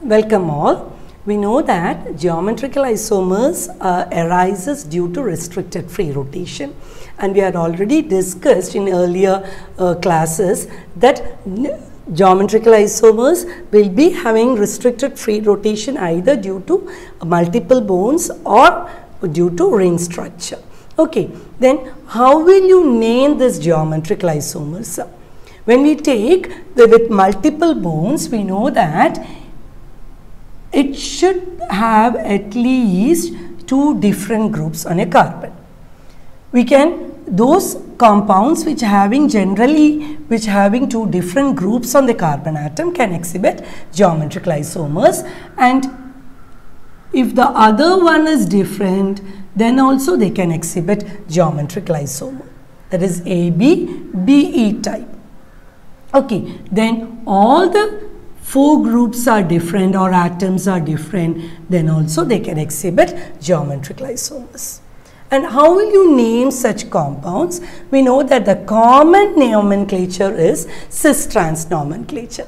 Welcome all. We know that geometrical isomers arises due to restricted free rotation, and we had already discussed in earlier classes that geometrical isomers will be having restricted free rotation either due to multiple bones or due to ring structure. Okay, then how will you name this geometrical isomers? When we take with multiple bones, we know that it should have at least two different groups on a carbon. We can, those compounds which having two different groups on the carbon atom can exhibit geometrical isomers, and if the other one is different, then also they can exhibit geometrical isomer, that is AB, BE type. Okay, then all the four groups are different or atoms are different, then also they can exhibit geometrical isomers. And how will you name such compounds? We know that the common nomenclature is cis-trans nomenclature.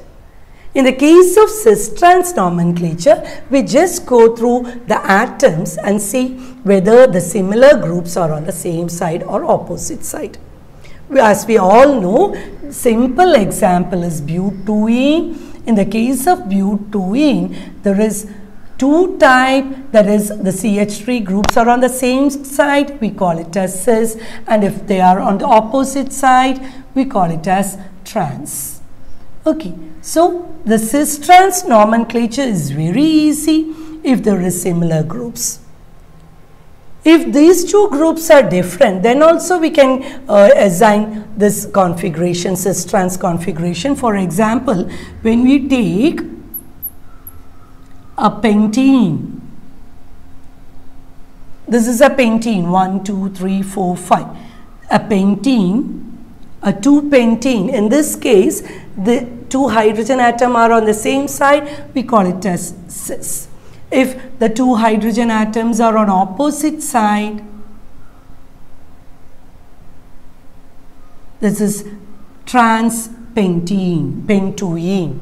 In the case of cis-trans nomenclature, we just go through the atoms and see whether the similar groups are on the same side or opposite side. As we all know, simple example is butene. In the case of butene, there is two type, that is the CH3 groups are on the same side, we call it as cis, and if they are on the opposite side, we call it as trans. Okay, so the cis-trans nomenclature is very easy if there is similar groups. If these two groups are different, then also we can assign this configuration, cis-trans configuration. For example, when we take a pentene, this is a pentene, 1, 2, 3, 4, 5. A pentene, a 2-pentene. In this case, the two hydrogen atoms are on the same side, we call it as cis. If the two hydrogen atoms are on opposite side, this is trans-pentene, pentoene.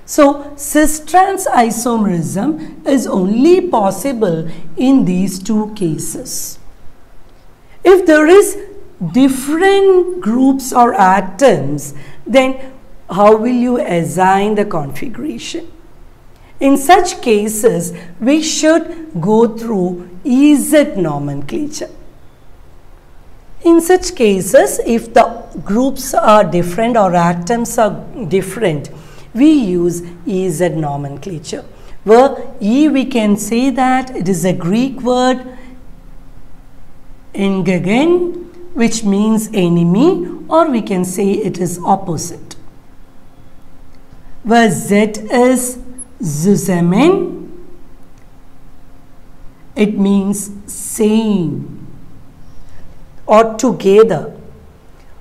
So, cis-trans isomerism is only possible in these two cases. If there is different groups or atoms, then how will you assign the configuration? In such cases, we should go through EZ nomenclature. In such cases, if the groups are different or atoms are different, we use EZ nomenclature. Where E, we can say that it is a Greek word, engegen, which means enemy, or we can say it is opposite. Where Z is zusammen, it means same or together.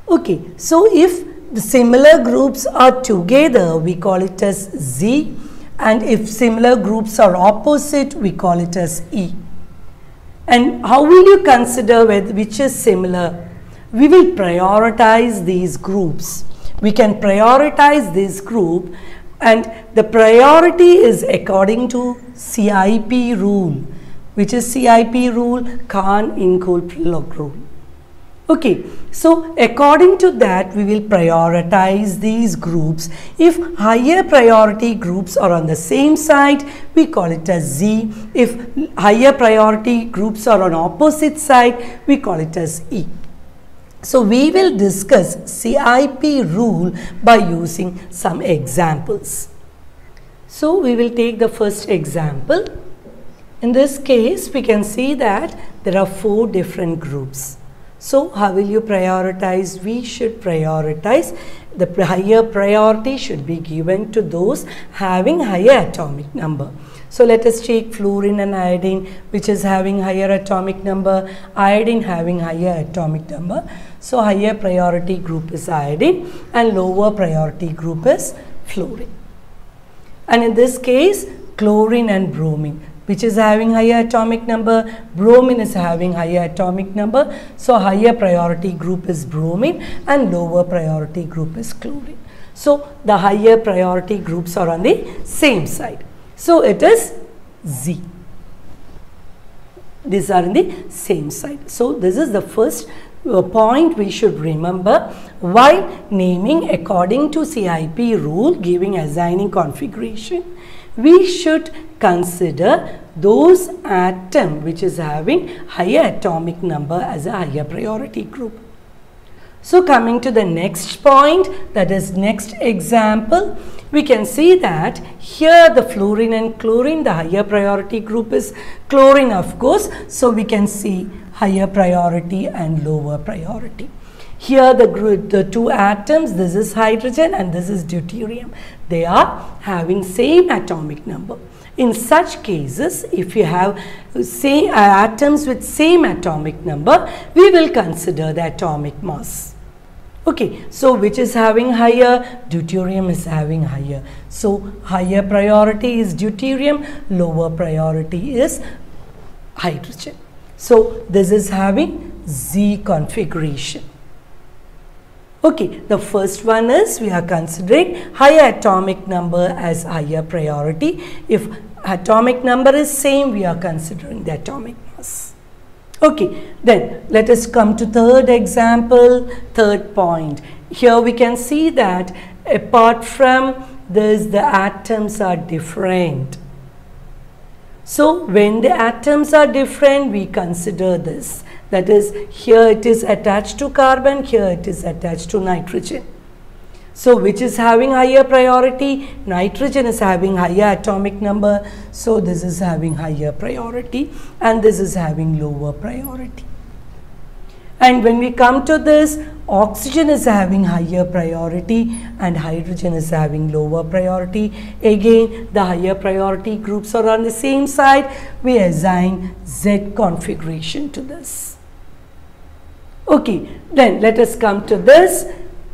Okay, so if the similar groups are together, we call it as Z, and if similar groups are opposite, we call it as E. And how will you consider which is similar? We will prioritize these groups. We can prioritize this group, and the priority is according to CIP rule, which is CIP rule, Kahn-Ingold rule. Okay, so according to that, we will prioritize these groups. If higher priority groups are on the same side, we call it as Z. If higher priority groups are on opposite side, we call it as E. So we will discuss CIP rule by using some examples. So we will take the first example. In this case, we can see that there are 4 different groups. So how will you prioritize? We should prioritize, the higher priority should be given to those having higher atomic number. So let us take fluorine and iodine, which is having higher atomic number, iodine having higher atomic number. So higher priority group is iodine and lower priority group is fluorine. And in this case, chlorine and bromine, which is having higher atomic number, bromine is having higher atomic number. So higher priority group is bromine and lower priority group is chlorine. So the higher priority groups are on the same side. So it is Z. These are in the same side. So this is the first point we should remember while naming according to CIP rule giving assigning configuration. We should consider those atom which is having higher atomic number as a higher priority group. So coming to the next point, that is next example, we can see that here the fluorine and chlorine, the higher priority group is chlorine of course. So we can see higher priority and lower priority. Here the two atoms, this is hydrogen and this is deuterium. They are having same atomic number. In such cases, if you have same atoms with same atomic number, we will consider the atomic mass. Okay, so which is having higher? Deuterium is having higher. So higher priority is deuterium, lower priority is hydrogen. So this is having Z configuration. Okay, the first one is we are considering higher atomic number as higher priority. If atomic number is same, we are considering the atomic mass. Okay, then let us come to third example, third point. Here we can see that apart from this, the atoms are different. So when the atoms are different, we consider this. That is, here it is attached to carbon, here it is attached to nitrogen. So which is having higher priority? Nitrogen is having higher atomic number. So this is having higher priority and this is having lower priority. And when we come to this, oxygen is having higher priority and hydrogen is having lower priority. Again, the higher priority groups are on the same side. We assign Z configuration to this. Okay, then let us come to this.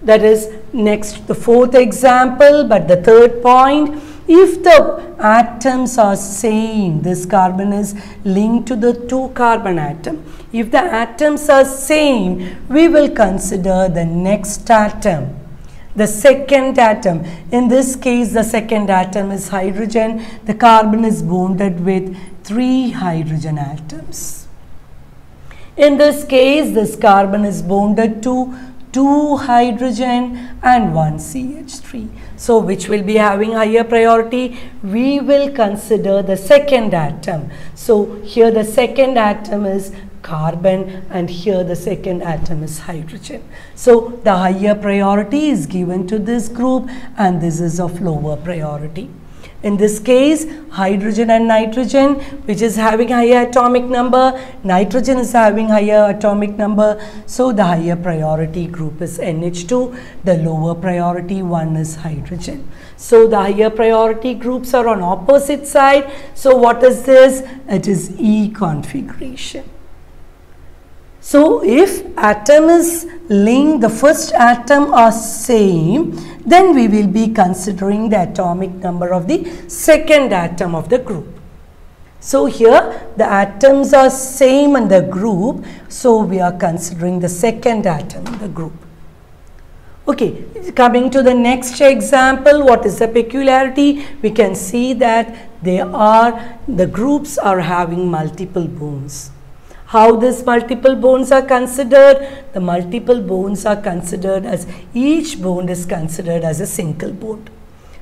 That is next the fourth example, but the third point, if the atoms are same, this carbon is linked to the 2 carbon atom. If the atoms are same, we will consider the next atom, the second atom. In this case, the second atom is hydrogen. The carbon is bonded with 3 hydrogen atoms. In this case, this carbon is bonded to 2 hydrogen and 1 CH3. So which will be having higher priority? We will consider the second atom. So here the second atom is carbon and here the second atom is hydrogen. So the higher priority is given to this group and this is of lower priority. In this case, hydrogen and nitrogen, which is having higher atomic number, nitrogen is having higher atomic number, so the higher priority group is NH2, the lower priority one is hydrogen. So the higher priority groups are on opposite side. So what is this? It is E configuration. So if atom is linked, the first atom are same, then we will be considering the atomic number of the second atom of the group. So here the atoms are same in the group, so we are considering the second atom in the group. Okay, coming to the next example, what is the peculiarity? We can see that the groups are having multiple bonds. How these multiple bonds are considered? The multiple bonds are considered as each bond is considered as a single bond.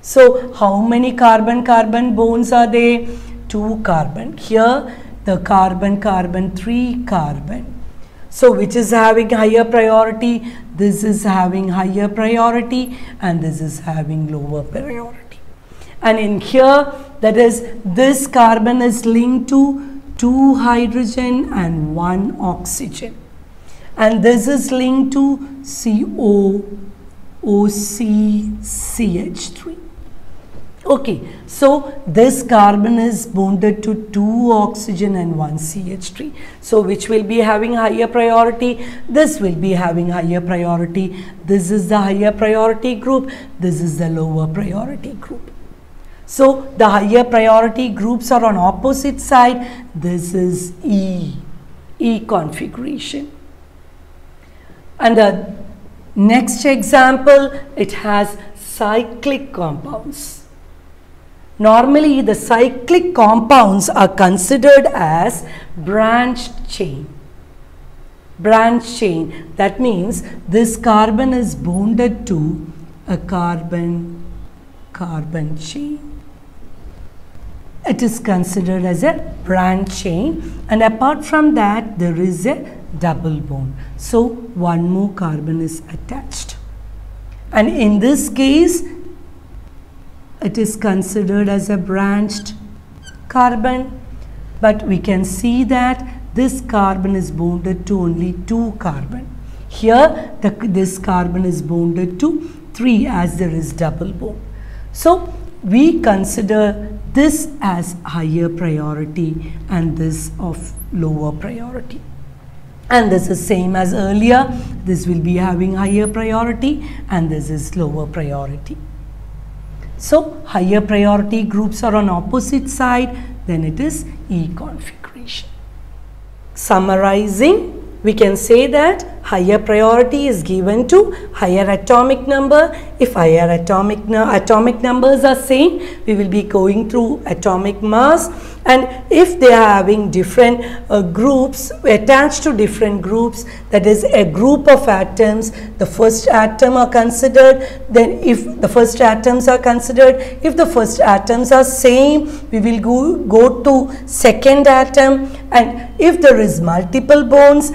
So how many carbon-carbon bonds are there? 2 carbon. Here the carbon-carbon, 3 carbon. So which is having higher priority? This is having higher priority and this is having lower priority. And in here, that is, this carbon is linked to 2 hydrogen and 1 oxygen, and this is linked to COOCCH3. Okay, so this carbon is bonded to 2 oxygen and 1 CH3. So which will be having higher priority? This will be having higher priority. This is the higher priority group. This is the lower priority group. So the higher priority groups are on opposite side. This is E configuration. And the next example, it has cyclic compounds. Normally the cyclic compounds are considered as branched chain. Branch chain, that means this carbon is bonded to a carbon-carbon chain. It is considered as a branch chain, and apart from that there is a double bond. So one more carbon is attached, and in this case it is considered as a branched carbon, but we can see that this carbon is bonded to only 2 carbon. Here this carbon is bonded to 3 as there is double bond. So we consider this as higher priority and this of lower priority. And this is same as earlier. This will be having higher priority and this is lower priority. So higher priority groups are on opposite side, then it is E configuration. Summarizing, we can say that higher priority is given to higher atomic number. If higher atomic numbers are same, we will be going through atomic mass, and if they are having different groups attached to different groups, that is a group of atoms, the first atom are considered. Then if the first atoms are considered, if the first atoms are same, we will go to second atom, and if there is multiple bonds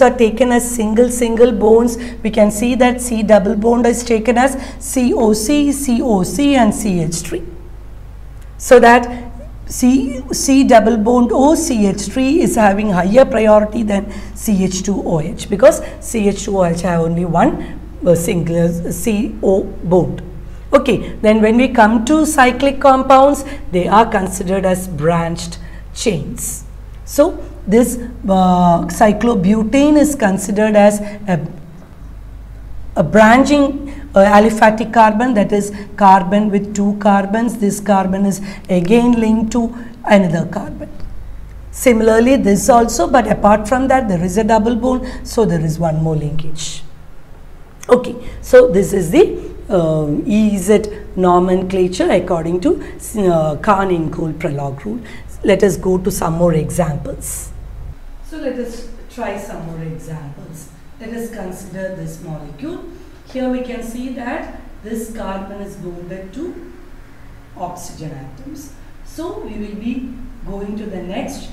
are taken as single bonds. We can see that C double bond is taken as COC, COC and CH3. So that C double bond O CH3 is having higher priority than CH2OH, because CH2OH have only one single CO bond. Okay, then when we come to cyclic compounds, they are considered as branched chains. So this cyclobutane is considered as a branching aliphatic carbon, that is carbon with 2 carbons. This carbon is again linked to another carbon. Similarly this also, but apart from that there is a double bond, so there is one more linkage. Okay, so this is the EZ nomenclature according to Kahn-Ingold-Prelog rule. Let us go to some more examples. So let us try some more examples. Let us consider this molecule. Here we can see that this carbon is bonded to oxygen atoms. So we will be going to the next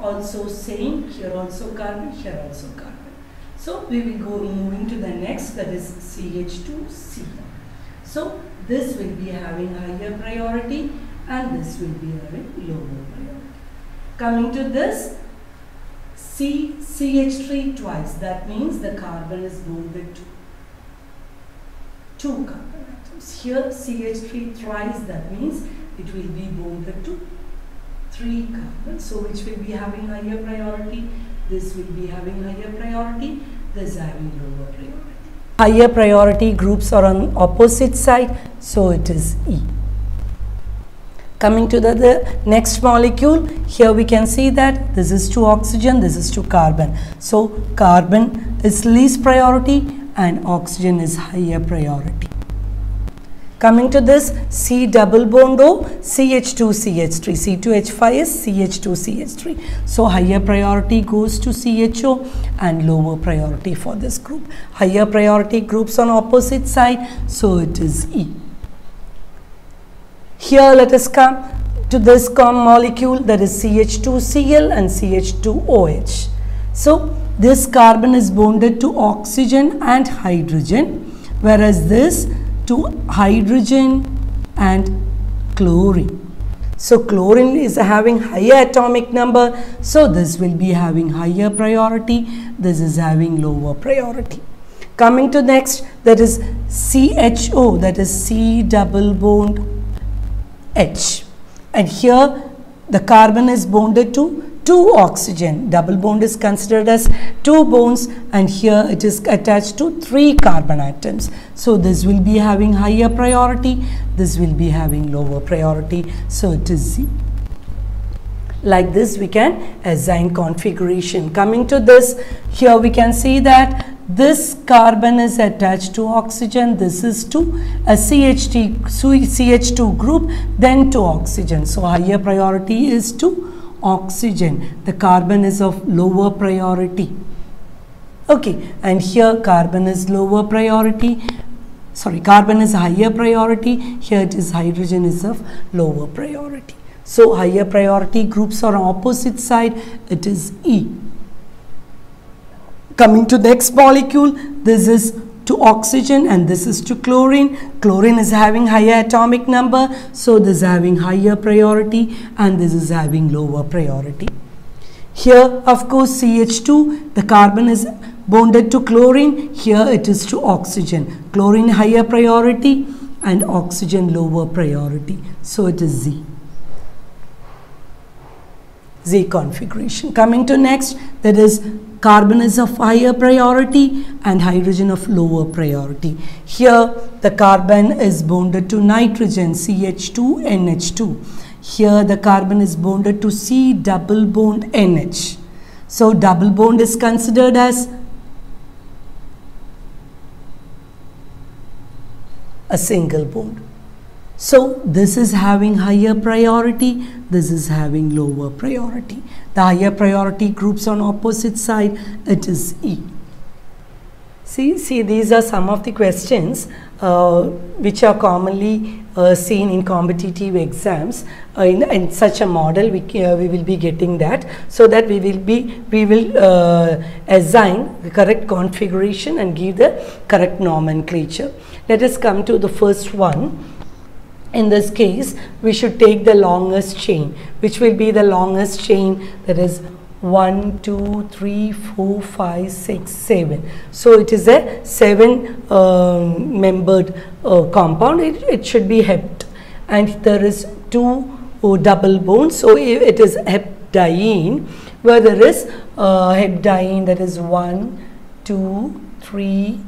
also same, here also carbon, here also carbon. So we will go moving to the next, that is CH2C. So this will be having higher priority and this will be having lower priority. Coming to this CH3 twice, that means the carbon is bonded to 2 carbon atoms. Here CH3 thrice, that means it will be bonded to 3 carbons. So which will be having higher priority? This will be having higher priority, this having lower priority. Higher priority groups are on opposite side, so it is E. Coming to the next molecule, here we can see that this is to oxygen, this is to carbon. So carbon is least priority and oxygen is higher priority. Coming to this C double bond O, CH2CH3, C2H5 is CH2CH3. So higher priority goes to CHO and lower priority for this group. Higher priority groups on opposite side, so it is E. Here let us come to this molecule, that is CH2Cl and CH2OH. So this carbon is bonded to oxygen and hydrogen, whereas this to hydrogen and chlorine. So chlorine is having higher atomic number, so this will be having higher priority, this is having lower priority. Coming to next, that is CHO, that is C double bond H, and here the carbon is bonded to 2 oxygen. Double bond is considered as 2 bonds, and here it is attached to 3 carbon atoms. So this will be having higher priority, this will be having lower priority, so it is Z. Like this we can assign configuration. Coming to this, here we can see that this carbon is attached to oxygen, this is to a CH2 group, then to oxygen. So higher priority is to oxygen. The carbon is of lower priority. Okay, and here carbon is lower priority. Sorry, carbon is higher priority. Here it is hydrogen is of lower priority. So higher priority groups are on opposite side. It is E. Coming to next molecule, this is to oxygen and this is to chlorine. Chlorine is having higher atomic number, so this is having higher priority and this is having lower priority. Here of course CH2, the carbon is bonded to chlorine. Here it is to oxygen. Chlorine higher priority and oxygen lower priority. So it is Z. Z configuration. Coming to next, that is carbon is of higher priority and hydrogen of lower priority. Here the carbon is bonded to nitrogen, CH2NH2. Here the carbon is bonded to C double bond NH. So double bond is considered as a single bond. So this is having higher priority, this is having lower priority. The higher priority groups on opposite side, it is E. See, these are some of the questions which are commonly seen in competitive exams. In such a model, we will be getting that, so that we will assign the correct configuration and give the correct nomenclature. Let us come to the first one. In this case, we should take the longest chain, which will be the longest chain, that is 1, 2, 3, 4, 5, 6, 7. So it is a 7-membered compound. It should be hept, and there is 2 double bonds. So it is heptadiene, where there is heptadiene, that is 1, 2, 3,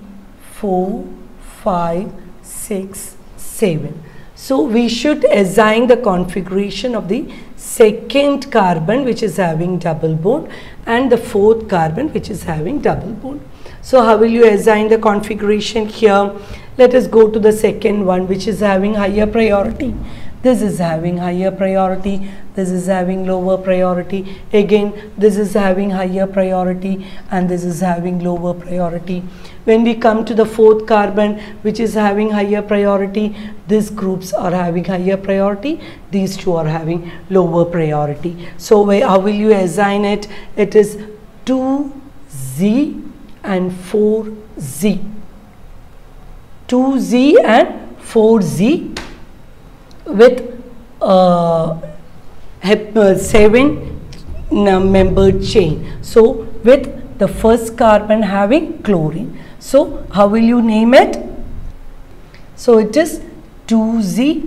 4, 5, 6, 7. So we should assign the configuration of the second carbon, which is having double bond, and the fourth carbon, which is having double bond. So how will you assign the configuration here? Let us go to the second one, which is having higher priority. This is having higher priority, this is having lower priority. Again, this is having higher priority and this is having lower priority. When we come to the fourth carbon, which is having higher priority, these groups are having higher priority, these two are having lower priority. So how will you assign it? It is 2Z and 4Z. 2Z and 4Z with 7-membered chain. So with the first carbon having chlorine. So how will you name it? So it is 2Z,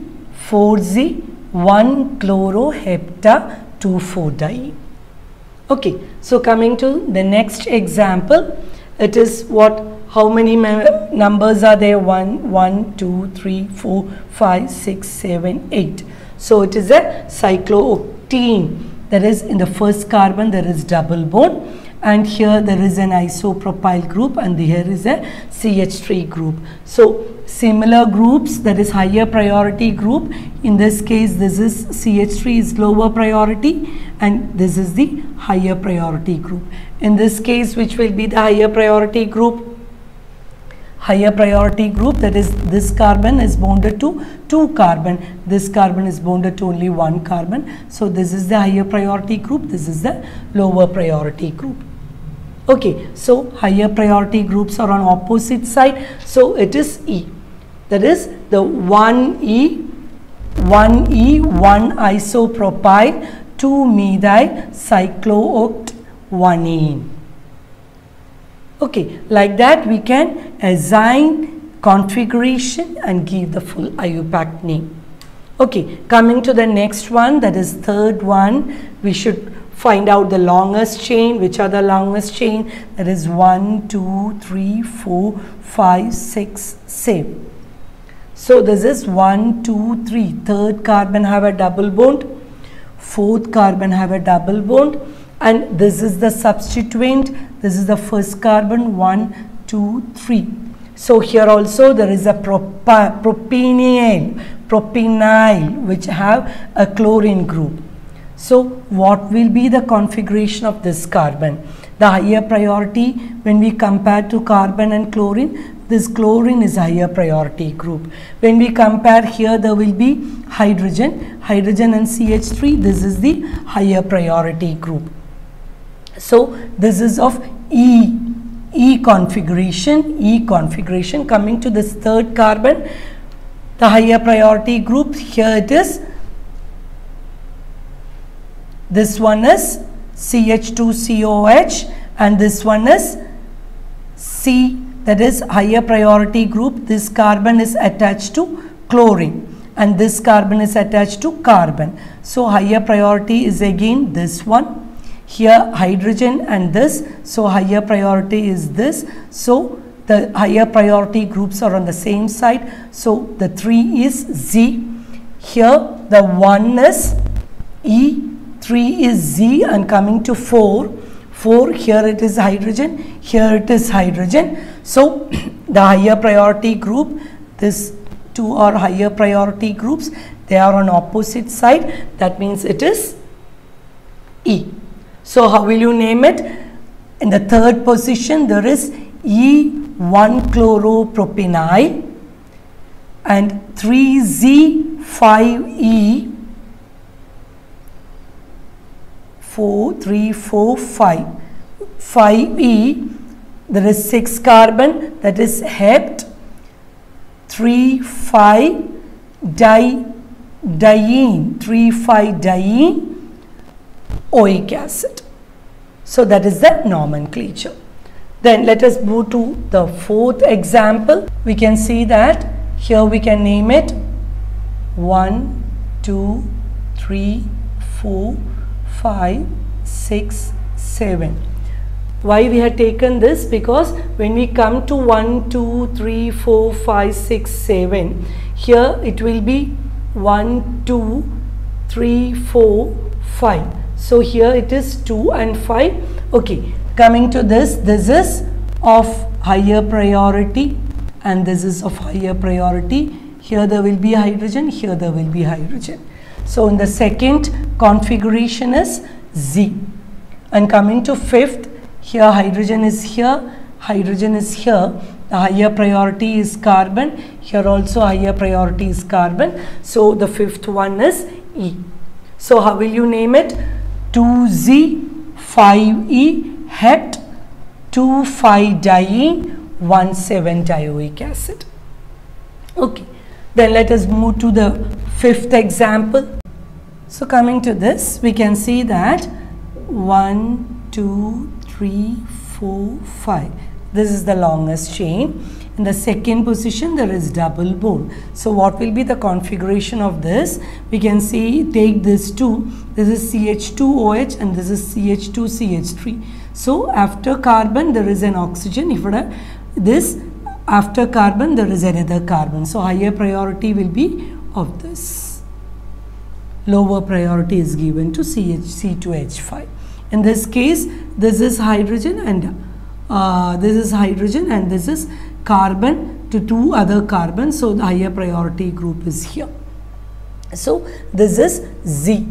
4Z, 1-chlorohepta-2,4-diene. Okay, so coming to the next example, it is what? How many numbers are there? 1, 2, 3, 4, 5, 6, 7, 8. So it is a cyclooctene. That is, in the first carbon there is double bond, and here there is an isopropyl group, and here is a CH3 group. So similar groups, that is higher priority group. In this case, this is CH3 is lower priority and this is the higher priority group. In this case, which will be the higher priority group? Higher priority group, that is this carbon is bonded to 2 carbon, this carbon is bonded to only 1 carbon. So this is the higher priority group, this is the lower priority group. Okay, so higher priority groups are on opposite side, so it is E. That is the 1 isopropyl 2-methyl cyclooct-1-ene. Okay, like that we can assign configuration and give the full IUPAC name. Okay, coming to the next one, that is third one, we should find out the longest chain. Which are the longest chain? That is 1, 2, 3, 4, 5, 6, 7. So this is 1, 2, 3. Third carbon have a double bond, fourth carbon have a double bond, and this is the substituent. This is the first carbon, 1, 2, 3. So here also there is a propenyl which have a chlorine group. So what will be the configuration of this carbon? The higher priority, when we compare to carbon and chlorine, this chlorine is higher priority group. When we compare here, there will be hydrogen and CH3, this is the higher priority group. So this is of E configuration. Coming to this third carbon, the higher priority group, here it is. This one is CH2COH and this one is C, that is higher priority group. This carbon is attached to chlorine and this carbon is attached to carbon. So higher priority is again this one. Here hydrogen and this, so higher priority is this. So the higher priority groups are on the same side. So the 3 is Z. Here the 1 is E, 3 is Z, and coming to 4, here it is hydrogen, here it is hydrogen. So the higher priority group, this 2 are higher priority groups, they are on opposite side, that means it is E. So how will you name it? In the third position there is E1-chloropropanyl and 3Z5E 4, 3, 4, 5. 5E, there is 6 carbon, that is hept 3,5-diene, 3,5-diene oic acid. So that is the nomenclature. Then let us move to the fourth example. We can see that here we can name it 1, 2, 3, 4, 5, 6, 7. Why we have taken this? Because when we come to 1, 2, 3, 4, 5, 6, 7, here it will be 1, 2, 3, 4, 5. So here it is 2 and 5. Okay, coming to this is of higher priority and this is of higher priority. Here there will be hydrogen, here there will be hydrogen. So in the second configuration is Z. And coming to fifth, here hydrogen is here, hydrogen is here. The higher priority is carbon. Here also higher priority is carbon. So the fifth one is E. So how will you name it? 2Z, 5E, hept, 2,5-diene, 1,7-dioic acid. Okay. Then let us move to the fifth example. So coming to this, we can see that 1, 2, 3, 4, 5. This is the longest chain. In the second position, there is double bond. So what will be the configuration of this? We can see, take this 2. This is CH2OH and this is CH2CH3. So after carbon, there is an oxygen. If this after carbon, there is another carbon. So higher priority will be of this. Lower priority is given to C2H5. In this case, this is hydrogen and this is carbon to 2 other carbons. So the higher priority group is here. So this is Z.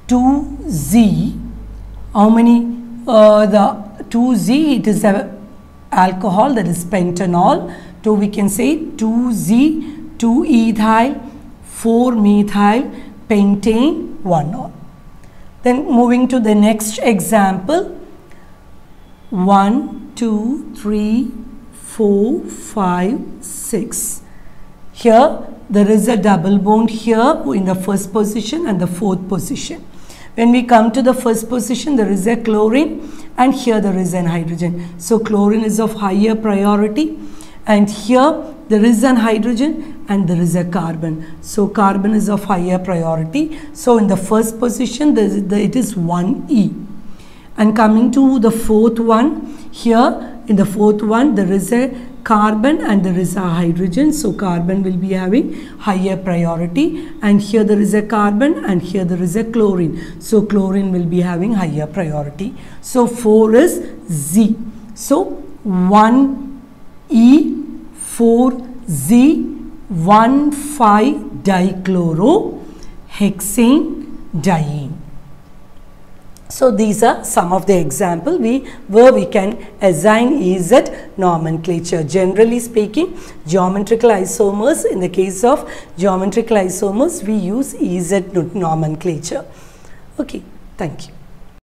2Z. How many? The 2Z, it is a alcohol, that is pentanol. So we can say 2Z, 2-ethyl, 4-methyl, pentane, 1-ol. Then moving to the next example, 1, 2, 3, 4, 5, 6. Here there is a double bond here in the first position and the fourth position. When we come to the first position, there is a chlorine and here there is an hydrogen. So chlorine is of higher priority and here there is an hydrogen and there is a carbon. So carbon is of higher priority. So in the first position, it is 1E. And coming to the fourth one, here in the fourth one, there is a carbon and there is a hydrogen. So carbon will be having higher priority. And here there is a carbon and here there is a chlorine. So chlorine will be having higher priority. So 4 is Z. So 1 E4Z15-dichlorohexane-diene. So these are some of the examples where we can assign EZ nomenclature. Generally speaking, geometrical isomers, in the case of geometrical isomers, we use EZ nomenclature. Okay, thank you.